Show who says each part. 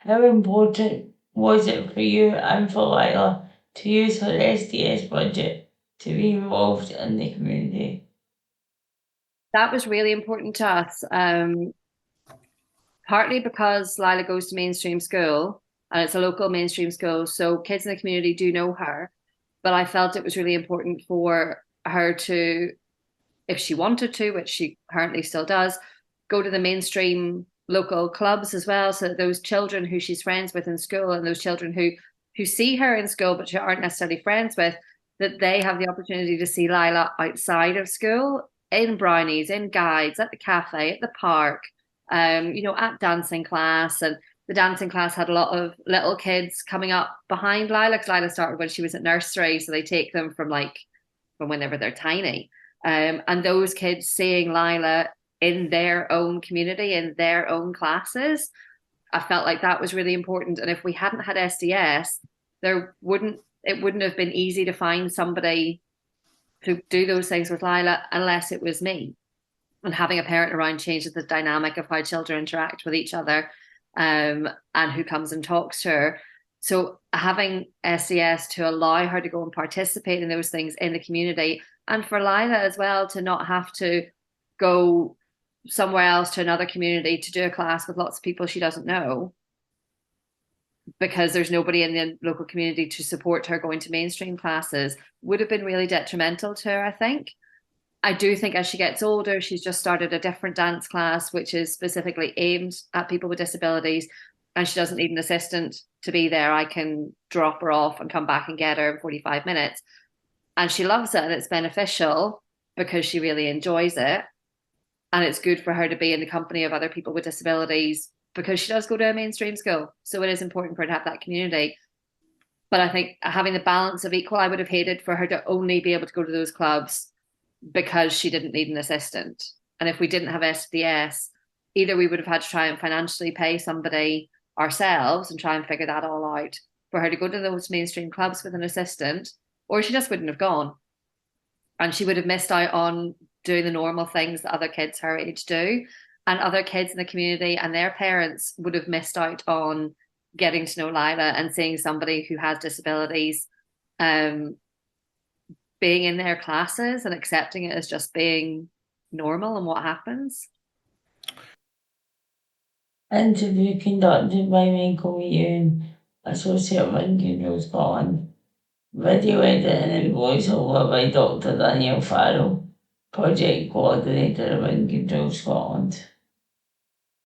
Speaker 1: How important was it for you and for Lila to use her SDS budget to be involved in the community?
Speaker 2: That was really important to us, partly because Lila goes to mainstream school and it's a local mainstream school, so kids in the community do know her. But I felt it was really important for her to, if she wanted to, which she currently still does, go to the mainstream local clubs as well, so that those children who she's friends with in school and those children who see her in school but she aren't necessarily friends with, that they have the opportunity to see Lila outside of school, in brownies, in guides, at the cafe, at the park, at dancing class. And the dancing class had a lot of little kids coming up behind Lila, because Lila started when she was at nursery, so they take them from whenever they're tiny. And those kids seeing Lila in their own community, in their own classes, I felt like that was really important. And if we hadn't had SDS, it wouldn't have been easy to find somebody to do those things with Lila unless it was me. And having a parent around changes the dynamic of how children interact with each other, and who comes and talks to her. So having SDS to allow her to go and participate in those things in the community, and for Lila as well to not have to go somewhere else to another community to do a class with lots of people she doesn't know, because there's nobody in the local community to support her going to mainstream classes, would have been really detrimental to her, I think. I do think as she gets older, she's just started a different dance class, which is specifically aimed at people with disabilities. And she doesn't need an assistant to be there. I can drop her off and come back and get her in 45 minutes. And she loves it and it's beneficial because she really enjoys it. And it's good for her to be in the company of other people with disabilities because she does go to a mainstream school. So it is important for her to have that community. But I think having the balance of equal, I would have hated for her to only be able to go to those clubs because she didn't need an assistant. And if we didn't have SDS, either we would have had to try and financially pay somebody ourselves and try and figure that all out for her to go to those mainstream clubs with an assistant, or she just wouldn't have gone. And she would have missed out on doing the normal things that other kids her age do. And other kids in the community and their parents would have missed out on getting to know Lila and seeing somebody who has disabilities, um, being in their classes and accepting it as just being normal and what happens.
Speaker 1: Interview conducted by Michael Yoon, Associate of Control Scotland. Video editing and voiceover by Dr. Daniel Farrell, Project Coordinator of Control Scotland.